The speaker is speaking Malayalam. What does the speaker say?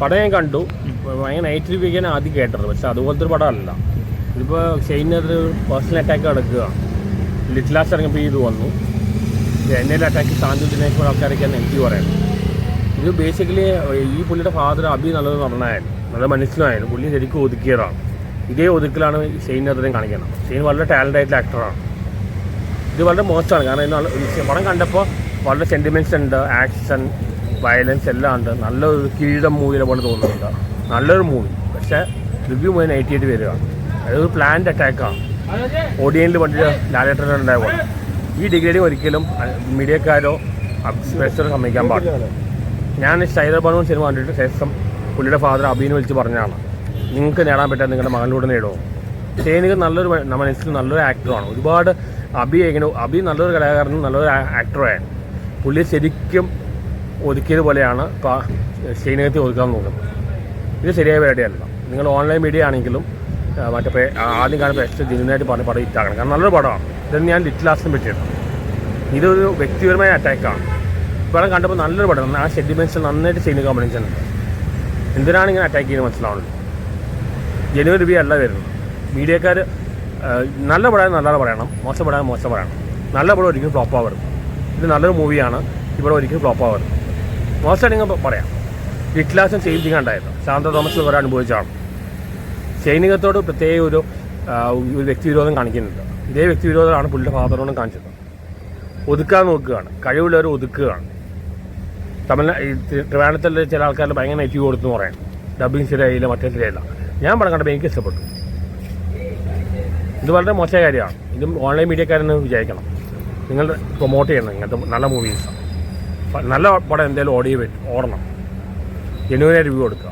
പടം ഞാൻ കണ്ടു. ഭയങ്കര നൈറ്റ് റിവ്യൂക്കാണ് ആദ്യം കേട്ടത്. പക്ഷെ അതുപോലത്തെ ഒരു പടമല്ല ഇതിപ്പോൾ. ഷെയ്നൊരു പേഴ്സണൽ അറ്റാക്ക് നടക്കുക. ലിറ്റിൽ ലാസ്റ്റ് ഇറങ്ങിയപ്പോൾ ഇത് വന്നു. എന്നേൽ അറ്റാക്ക് സാന്ത്വ ദിനേശ് ആൾക്കാരൊക്കെയാണ് എനിക്ക് പറയുന്നത്. ഇത് ബേസിക്കലി ഈ പുള്ളിയുടെ ഫാദർ അബി നല്ലത് നടനായാലും നല്ല മനസ്സിലായാലും പുള്ളി ശരിക്കും ഒതുക്കിയതാണ്. ഇതേ ഒതുക്കലാണ് ഷെയ്ൻ അത്രയും കാണിക്കുന്നത്. ഷെയ്ൻ വളരെ ടാലൻ്റ് ആയിട്ടുള്ള ആക്ടറാണ്. ഇത് വളരെ മോശമാണ്. കാരണം ഇന്ന് പടം കണ്ടപ്പോൾ വളരെ സെൻറ്റിമെൻറ്റ്സ് ഉണ്ട്, ആക്ഷൻ, വയലൻസ് എല്ലാം ഉണ്ട്. നല്ലൊരു കീഴം മൂവിയെ പോലെ തോന്നുന്നുണ്ട്. നല്ലൊരു മൂവി. പക്ഷേ റിവ്യൂ മുഴുവൻ 98 വരിക. അതൊരു പ്ലാൻഡ് അറ്റാക്കാണ്. ഓഡിയൻസിൽ പണ്ടിട്ട് ലാലേട്ടനുണ്ടായ പോലെ. ഈ ഡിഗ്രേഡിങ് ഒരിക്കലും മീഡിയക്കാരോ സ്പെഷ്യലോ സമ്മതിക്കാൻ പാടില്ല. ഞാൻ സൈദർബാനു സിനിമ കണ്ടിട്ട് ശേഷം പുള്ളിയുടെ ഫാദർ അബീനെ വിളിച്ച് പറഞ്ഞതാണ്, നിങ്ങൾക്ക് നേടാൻ പറ്റാൻ നിങ്ങളുടെ മകനിലൂടെ നേടുമോ. ഷെയ്നിക്ക് നല്ലൊരു മനസ്സിൽ നല്ലൊരു ആക്ടറാണ്. ഒരുപാട് അബി നല്ലൊരു കലാകാരനും നല്ലൊരു ആക്ടറായിരുന്നു. പുള്ളി ശരിക്കും ഒതുക്കിയതുപോലെയാണ് ഇപ്പോൾ ഷെയ്നകത്ത് ഒതുക്കാൻ നോക്കുന്നത്. ഇത് ശരിയായ പരിപാടിയല്ല. നിങ്ങൾ ഓൺലൈൻ മീഡിയ ആണെങ്കിലും മറ്റേ ആദ്യം കാണുമ്പോൾ എക്സ്ട്രാ ജെന്യൂനായിട്ട് പറഞ്ഞ പടം ഹിറ്റാക്കണം. കാരണം നല്ലൊരു പടമാണ്. ഇതൊന്നും ഞാൻ ലിറ്റിൽ ലാസ്റ്റിനും പറ്റിയിട്ടുണ്ട്. ഇതൊരു വ്യക്തിപരമായ അറ്റാക്കാണ്. പടം കണ്ടപ്പോൾ നല്ലൊരു പടം. ആ സെൻറ്റിമെൻറ്റ്സ് നന്നായിട്ട് ഷെയ്ന് കോമ്പിനേഷൻ ഉണ്ട്. എന്തിനാണ് ഇങ്ങനെ അറ്റാക്ക് ചെയ്യുന്നത് മനസ്സിലാവുന്നത്. ജെന്യൂൻ റിവ്യൂ അല്ല വരുന്നത്. മീഡിയക്കാർ നല്ല പടം നല്ലത് പറയണം, മോശം പടം മോശം പറയണം. നല്ല പടം ഒരിക്കലും ഫ്ലോപ്പ് ആവരുത്. ഇത് നല്ലൊരു മൂവിയാണ്. ഇവിടെ ഒരിക്കലും ഫ്ലോപ്പ് ആവരുത്. മോശം നിങ്ങൾ പറയാം. ലിറ്റിൽ ലാസ്റ്റ് ചേഞ്ചിങ് ഉണ്ടായിരുന്നു. ശാന്ത തോമസ് കുറെ അനുഭവിച്ചാണ്. സൈനികത്തോട് പ്രത്യേക ഒരു വ്യക്തിവിരോധം കാണിക്കുന്നുണ്ട്. ഇതേ വ്യക്തിവിരോധമാണ് പുള്ളിയുടെ ഫാദറിനോടും കാണിച്ചത്. ഒതുക്കാൻ നോക്കുകയാണ്. കഴിവുള്ളവർ ഒതുക്കുകയാണ്. ട്രിവാൻഡ്രത്തിൽ ചില ആൾക്കാർ ഭയങ്കര നെറ്റീവ് കൊടുത്തെന്ന് പറയാം. ഡബ്ബിങ് ശരിയായില്ല, മറ്റേ ശരിയായില്ല. ഞാൻ പടം കണ്ടപ്പോൾ എനിക്ക് ഇഷ്ടപ്പെട്ടു. ഇത് വളരെ മോശമായ കാര്യമാണ്. ഇതും ഓൺലൈൻ മീഡിയക്കാരെന്ന് വിചാരിക്കണം. നിങ്ങൾ പ്രൊമോട്ട് ചെയ്യണം ഇങ്ങനത്തെ നല്ല മൂവീസ്. നല്ല പടം എന്തായാലും ഓടണം. ജെന്യൂനായി റിവ്യൂ കൊടുക്കുക.